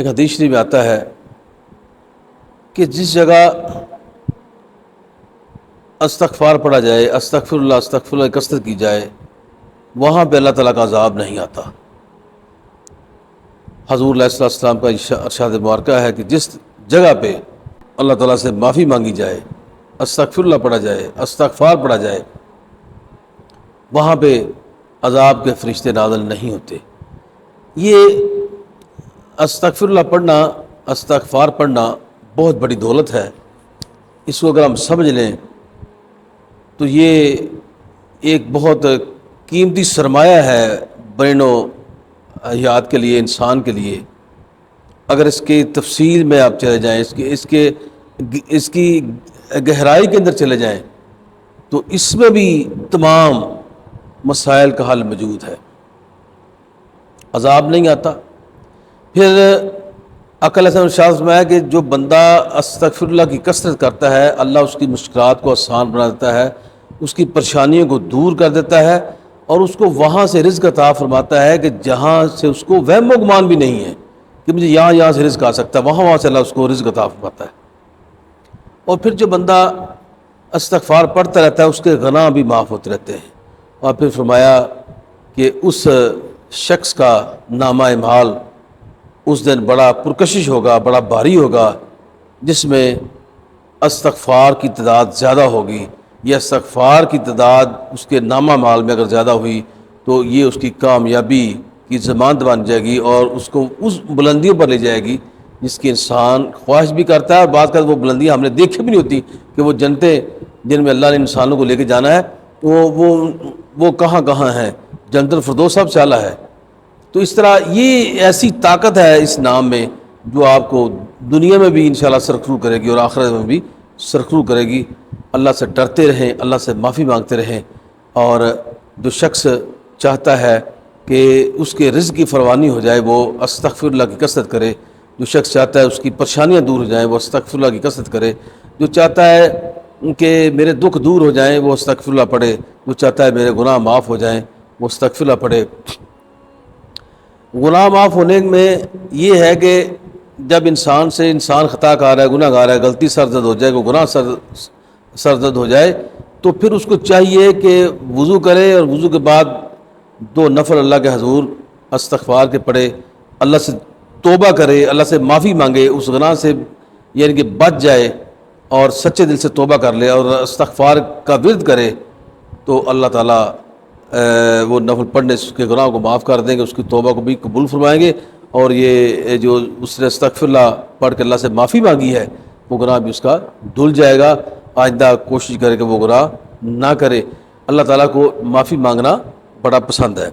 ایک حدیث شریف میں آتا ہے کہ جس جگہ استغفار پڑھا جائے، استغفر اللہ کثرت کی جائے، وہاں پہ اللہ تعالیٰ کا عذاب نہیں آتا۔ حضور علیہ السلام کا ارشاد مبارکہ ہے کہ جس جگہ پہ اللہ تعالیٰ سے معافی مانگی جائے، استغفر اللہ پڑھا جائے، استغفار پڑھا جائے، وہاں پہ عذاب کے فرشتے نازل نہیں ہوتے۔ یہ استغفر اللہ پڑھنا، استغفار پڑھنا بہت بڑی دولت ہے۔ اس کو اگر ہم سمجھ لیں تو یہ ایک بہت قیمتی سرمایہ ہے بین و حیات کے لیے، انسان کے لیے۔ اگر اس کی تفصیل میں آپ چلے جائیں، اس کی گہرائی کے اندر چلے جائیں تو اس میں بھی تمام مسائل کا حل موجود ہے۔ عذاب نہیں آتا۔ پھر عقل حسن ارشاد فرمایا کہ جو بندہ استغفر اللہ کی کثرت کرتا ہے، اللہ اس کی مشکلات کو آسان بنا دیتا ہے، اس کی پریشانیوں کو دور کر دیتا ہے، اور اس کو وہاں سے رزق عطا فرماتا ہے کہ جہاں سے اس کو وہم و گمان بھی نہیں ہے کہ مجھے یہاں سے رزق آ سکتا ہے، وہاں سے اللہ اس کو رزق عطا فرماتا ہے۔ اور پھر جو بندہ استغفار پڑھتا رہتا ہے اس کے گناہ بھی معاف ہوتے رہتے ہیں۔ اور پھر فرمایا کہ اس شخص کا نامہ اعمال اس دن بڑا پرکشش ہوگا، بڑا بھاری ہوگا، جس میں استغفار کی تعداد زیادہ ہوگی، یا استغفار کی تعداد اس کے نامہ اعمال میں اگر زیادہ ہوئی تو یہ اس کی کامیابی کی ضمانت بن جائے گی اور اس کو اس بلندیوں پر لے جائے گی جس کی انسان خواہش بھی کرتا ہے، اور بعض کا وہ بلندیاں ہم نے دیکھی بھی نہیں ہوتی کہ وہ جنتیں جن میں اللہ نے انسانوں کو لے کے جانا ہے وہ کہاں کہاں ہیں، جنت الفردوس سب سے اعلیٰ ہے۔ تو اس طرح یہ ایسی طاقت ہے اس نام میں جو آپ کو دنیا میں بھی انشاءاللہ سرخرو کرے گی اور آخرت میں بھی سرخرو کرے گی۔ اللہ سے ڈرتے رہیں، اللہ سے معافی مانگتے رہیں، اور جو شخص چاہتا ہے کہ اس کے رزق کی فراوانی ہو جائے وہ استغفر اللہ کی کثرت کرے، جو شخص چاہتا ہے اس کی پریشانیاں دور ہو جائیں وہ استغفر اللہ کی کثرت کرے، جو چاہتا ہے کہ میرے دکھ دور ہو جائیں وہ استغفر اللہ پڑھے، جو چاہتا ہے میرے گناہ معاف ہو جائیں وہ استغفر اللہ پڑھے۔ گناہ معاف ہونے میں یہ ہے کہ جب انسان خطا کار ہے، گناہ گار ہے، غلطی سرزد ہو جائے، گناہ سرزد ہو جائے تو پھر اس کو چاہیے کہ وضو کرے، اور وضو کے بعد 2 نفل اللہ کے حضور استغفار کے پڑھے، اللہ سے توبہ کرے، اللہ سے معافی مانگے، اس گناہ سے یعنی کہ بچ جائے اور سچے دل سے توبہ کر لے اور استغفار کا ورد کرے، تو اللہ تعالیٰ وہ نفل پڑھنے سے اس کے گناہوں کو معاف کر دیں گے، اس کی توبہ کو بھی قبول فرمائیں گے، اور یہ جو اس نے استغفر اللہ پڑھ کے اللہ سے معافی مانگی ہے وہ گناہ بھی اس کا دھل جائے گا۔ آئندہ کوشش کرے کہ وہ گناہ نہ کرے۔ اللہ تعالیٰ کو معافی مانگنا بڑا پسند ہے۔